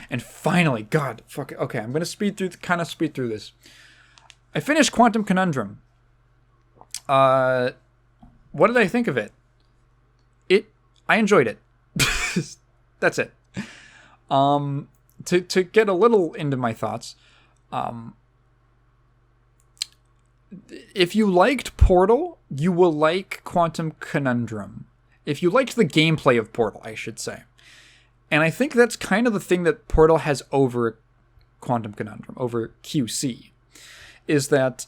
And finally, God, fuck it. Okay, I'm going to kind of speed through this. I finished Quantum Conundrum. What did I think of it? I enjoyed it. That's it. To get a little into my thoughts, if you liked Portal, you will like Quantum Conundrum. If you liked the gameplay of Portal, I should say. And I think that's kind of the thing that Portal has over Quantum Conundrum, over QC, is that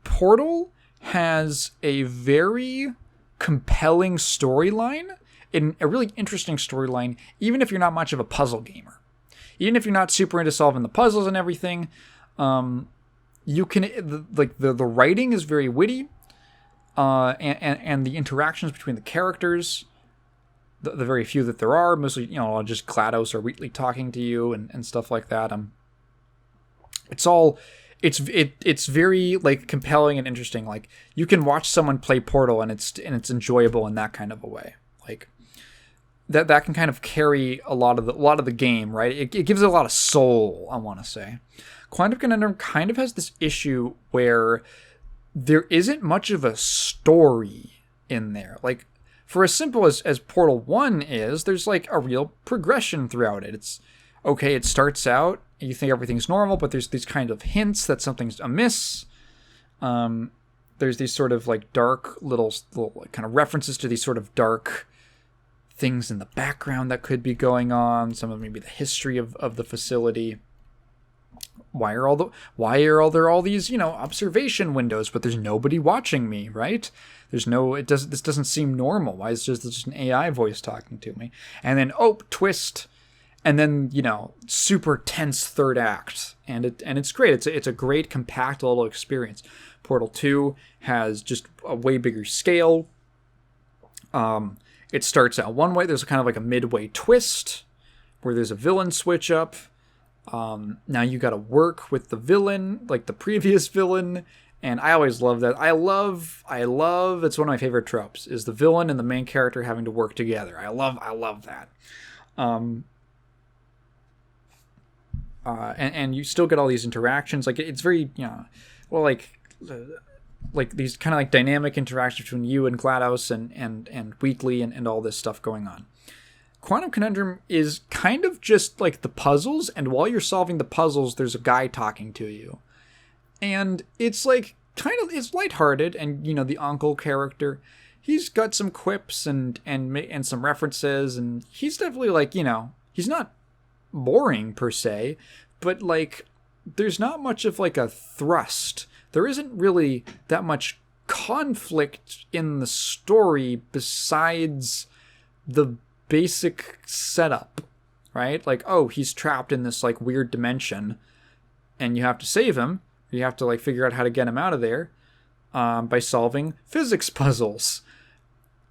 Portal has a very compelling storyline, and a really interesting storyline, even if you're not much of a puzzle gamer. Even if you're not super into solving the puzzles and everything, you can, the writing is very witty, and the interactions between the characters, the very few that there are, mostly, just GLaDOS or Wheatley talking to you and stuff like that. It's very like compelling and interesting. Like, you can watch someone play Portal and it's enjoyable in that kind of a way. Like that can kind of carry a lot of the game, right? It gives it a lot of soul, I want to say. Quantum Conundrum kind of has this issue where there isn't much of a story in there. Like, for as simple as Portal 1 is, there's like a real progression throughout it. It's okay, it starts out, you think everything's normal, but there's these kind of hints that something's amiss. There's these sort of like dark little kind of references to these sort of dark things in the background that could be going on. Some of maybe the history of the facility. Why are there all these, observation windows, but there's nobody watching me, right? This doesn't seem normal. Why is just an AI voice talking to me? And then, twist. And then, super tense third act. And it's great. It's a great, compact little experience. Portal 2 has just a way bigger scale. It starts out one way. There's kind of like a midway twist where there's a villain switch up. Now you got to work with the villain, like the previous villain. And I always love that. I love, it's one of my favorite tropes, is the villain and the main character having to work together. I love that. And you still get all these interactions. Like, it's very, like these kind of like dynamic interactions between you and GLaDOS and Wheatley and all this stuff going on. Quantum Conundrum is kind of just like the puzzles, and while you're solving the puzzles, there's a guy talking to you. And it's like, it's lighthearted, and, the uncle character, he's got some quips and some references, and he's definitely like, he's not boring per se, but like, there's not much of like a thrust. There isn't really that much conflict in the story besides the basic setup, right? Like, he's trapped in this like weird dimension and you have to save him. You have to like figure out how to get him out of there by solving physics puzzles.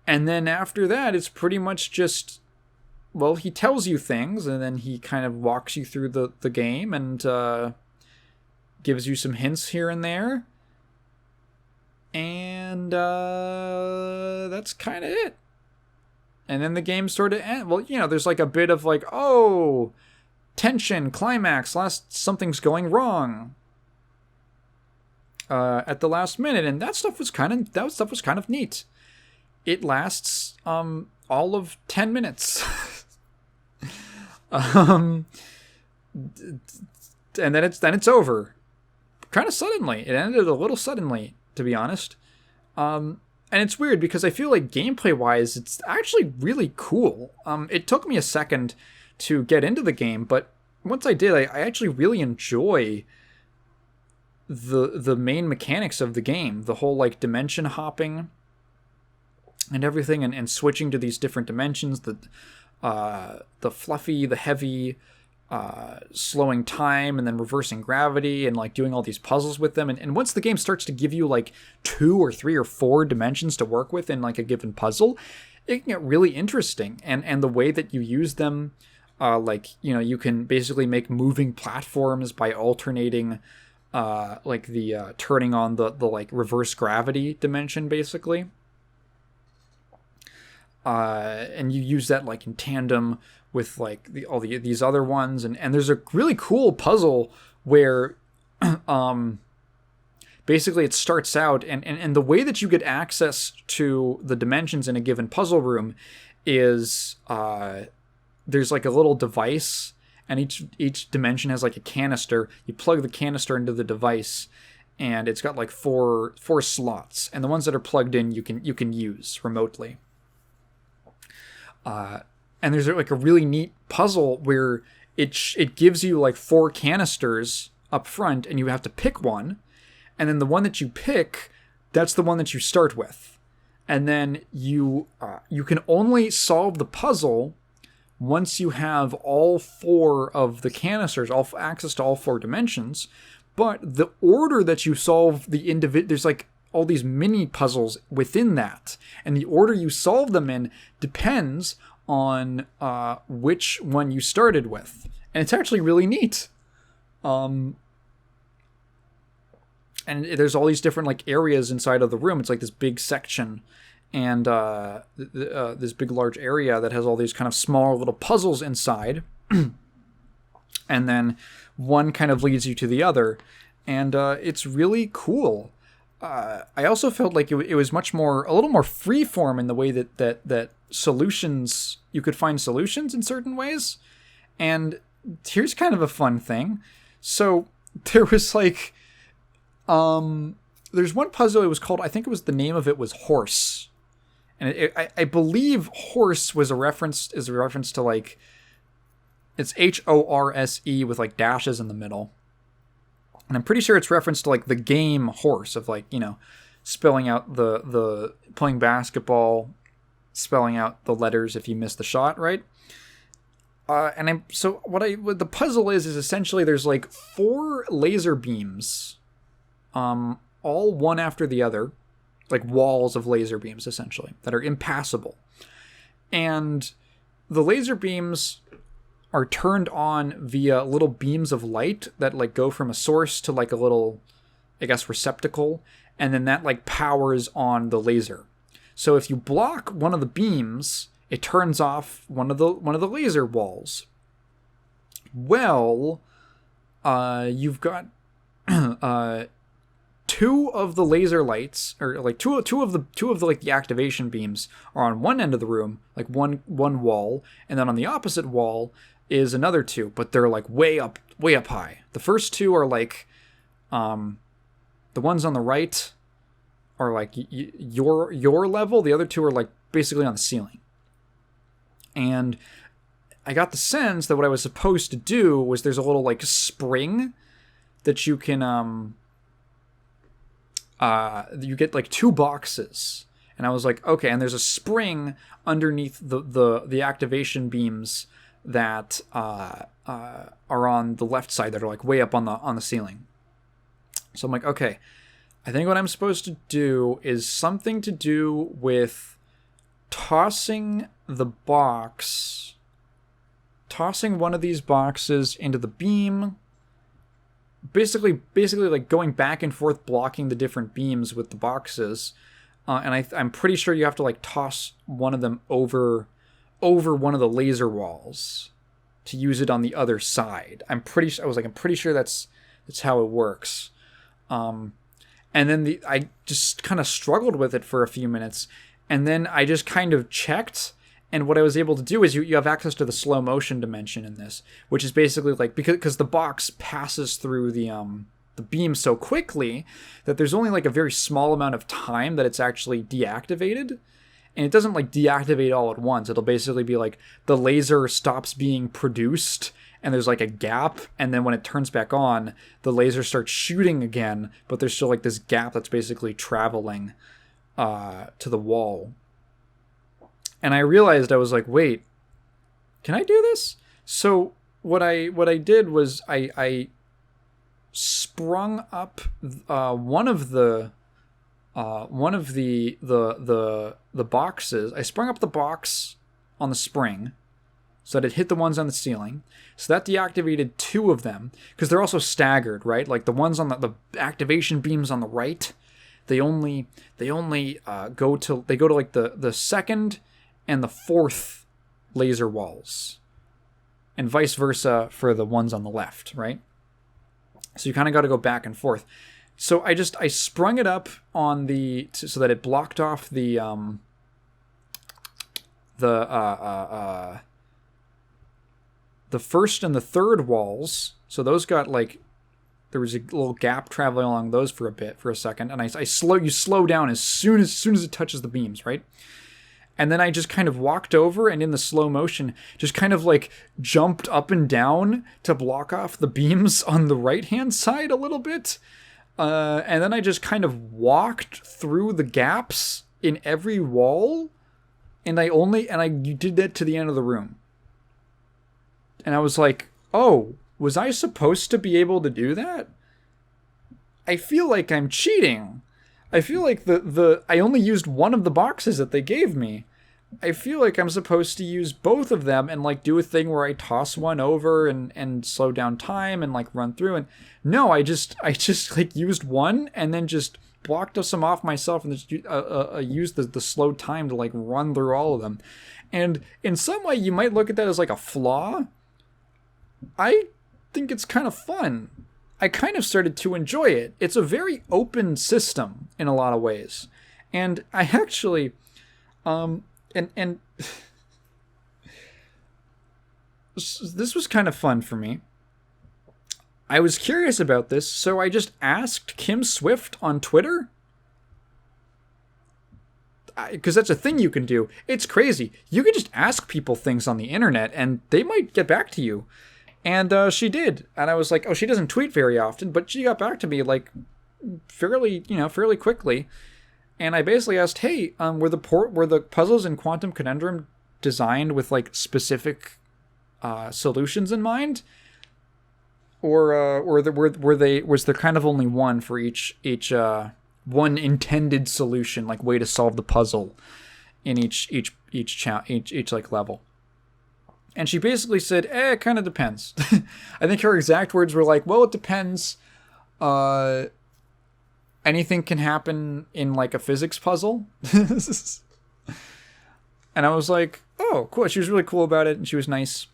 And then after that, it's pretty much just, he tells you things, and then he kind of walks you through the game and gives you some hints here and there. And that's kind of it. And then the game sort of ends. Well, there's like a bit of like, tension, climax, something's going wrong at the last minute, and that stuff was kind of neat. It lasts all of 10 minutes. And then it's over kind of suddenly. It ended a little suddenly, to be honest. And it's weird because I feel like gameplay wise it's actually really cool. It took me a second to get into the game, but once I did, I actually really enjoy the main mechanics of the game, the whole like dimension hopping and everything, and switching to these different dimensions, the fluffy, the heavy, slowing time and then reversing gravity and like doing all these puzzles with them. And once the game starts to give you like 2 or 3 or 4 dimensions to work with in like a given puzzle, it can get really interesting. And the way that you use them, you can basically make moving platforms by alternating turning on the like reverse gravity dimension, basically. And you use that like in tandem with like these other ones, and there's a really cool puzzle where basically it starts out, and the way that you get access to the dimensions in a given puzzle room is there's like a little device, and each dimension has like a canister. You plug the canister into the device, and it's got like four slots, and the ones that are plugged in you can use remotely. And there's like a really neat puzzle where it gives you like 4 canisters up front, and you have to pick one, and then the one that you pick, that's the one that you start with, and then you can only solve the puzzle once you have all 4 of the canisters, all access to all 4 dimensions. But the order that you solve the there's like all these mini puzzles within that, and the order you solve them in depends on which one you started with, and it's actually really neat. And there's all these different like areas inside of the room. It's like this big section, and this big large area that has all these kind of small little puzzles inside, and then one kind of leads you to the other, and it's really cool. I also felt like it was a little more freeform in the way that solutions, you could find solutions in certain ways. And here's kind of a fun thing. So there was like, there's one puzzle. It was called, I think it was, the name of it was Horse, and I believe Horse was a reference to like, it's HORSE with like dashes in the middle. And I'm pretty sure it's reference to like the game Horse, of like, spelling out the playing basketball, spelling out the letters if you miss the shot, right? What the puzzle is essentially there's like 4 laser beams, all one after the other, like walls of laser beams essentially that are impassable, and the laser beams are turned on via little beams of light that like go from a source to like a little, I guess, receptacle, and then that like powers on the laser. So if you block one of the beams, it turns off one of the laser walls. Well, you've got 2 of the laser lights, or like two of the like the activation beams are on one end of the room, like one wall, and then on the opposite wall is another 2, but they're like way up high. The first 2 are like, the ones on the right are like your level. The other 2 are like basically on the ceiling. And I got the sense that what I was supposed to do was there's a little like spring that you can you get like 2 boxes, and I was like, okay, and there's a spring underneath the activation beams that are on the left side that are like way up on the ceiling. So I'm like, okay, I think what I'm supposed to do is something to do with tossing one of these boxes into the beam, basically like going back and forth, blocking the different beams with the boxes, and I'm pretty sure you have to like toss one of them over one of the laser walls to use it on the other side. I'm pretty sure that's how it works. And then I just kind of struggled with it for a few minutes, and then I just kind of checked, and what I was able to do is you have access to the slow motion dimension in this, which is basically like, because the box passes through the beam so quickly that there's only like a very small amount of time that it's actually deactivated. And it doesn't like deactivate all at once. It'll basically be like the laser stops being produced, and there's like a gap, and then when it turns back on, the laser starts shooting again, but there's still like this gap that's basically traveling to the wall. And I realized, I was like, wait, can I do this? So what I did was I sprung up one of the boxes. I sprung up the box on the spring so that it hit the ones on the ceiling. So that deactivated 2 of them, because they're also staggered, right? Like the ones on the activation beams on the right, they only go to like the second and the 4th laser walls. and vice versa for the ones on the left, right? So you kind of got to go back and forth. So I sprung it up on so that it blocked off the first and the third walls. So those got like, there was a little gap traveling along those for a second, and you slow down as soon as it touches the beams, right? And then I just kind of walked over, and in the slow motion, just kind of like jumped up and down to block off the beams on the right-hand side a little bit. And then I just kind of walked through the gaps in every wall, and I did that to the end of the room. And I was like, oh, was I supposed to be able to do that? I feel like I'm cheating. I feel like I only used one of the boxes that they gave me. I feel like I'm supposed to use both of them and like do a thing where I toss one over and slow down time and like run through. And no, I just like used one and then just blocked some off myself and just used the slow time to like run through all of them. And in some way, you might look at that as like a flaw. I think it's kind of fun. I kind of started to enjoy it. It's a very open system in a lot of ways. And I actually, and this was kind of fun for me. I was curious about this, so I just asked Kim Swift on Twitter. Because that's a thing you can do. It's crazy. You can just ask people things on the internet, and they might get back to you. And she did. And I was like, oh, she doesn't tweet very often, but she got back to me like fairly quickly. And I basically asked, hey, were the puzzles in Quantum Conundrum designed with like specific solutions in mind? Or was there kind of only one for each one intended solution, like way to solve the puzzle in each like level? And she basically said, it kind of depends. I think her exact words were like, well, it depends. Anything can happen in like a physics puzzle. And I was like, oh, cool. She was really cool about it, and she was nice.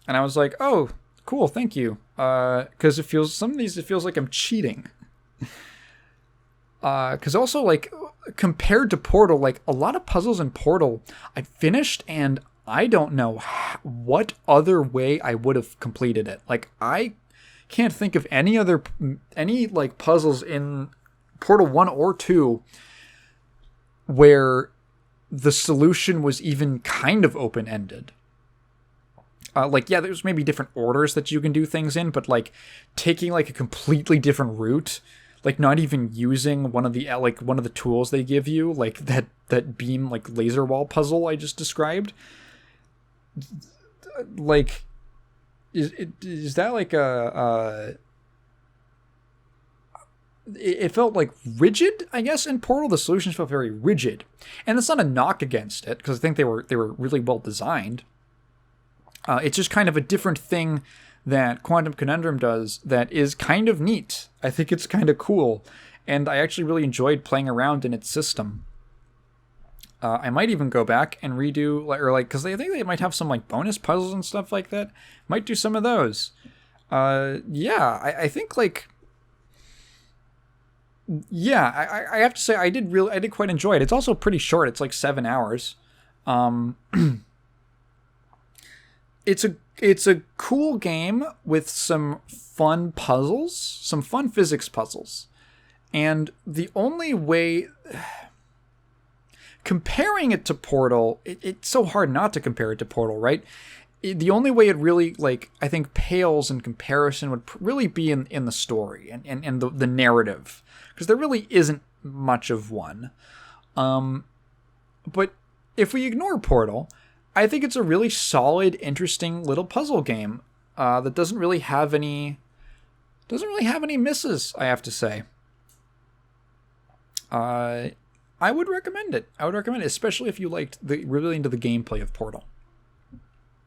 And I was like, oh, cool, thank you. Because some of these, it feels like I'm cheating. Because also, like, compared to Portal, like, a lot of puzzles in Portal, I finished, and I don't know what other way I would have completed it. Like, I can't think of any like puzzles in Portal 1 or 2 where the solution was even kind of open-ended. Like, yeah, there's maybe different orders that you can do things in, but like taking like a completely different route, like not even using one of the tools they give you, like that beam like laser wall puzzle I just described. Like, is that like it felt like rigid, I guess, in Portal. The solutions felt very rigid, and that's not a knock against it, because I think they were really well designed. It's just kind of a different thing that Quantum Conundrum does that is kind of neat. I think it's kind of cool, and I actually really enjoyed playing around in its system. I might even go back and redo, because I think they might have some like bonus puzzles and stuff like that. Might do some of those. I think like, yeah, I have to say I did quite enjoy it. It's also pretty short. It's like 7 hours. It's a cool game with some fun puzzles, some fun physics puzzles. And the only way, comparing it to Portal, it's so hard not to compare it to Portal, right? The only way it really, like, I think pales in comparison would really be in the story and the narrative, because there really isn't much of one. But if we ignore Portal, I think it's a really solid, interesting little puzzle game that doesn't really have any misses, I have to say. I would recommend it. Especially if you liked really into the gameplay of Portal.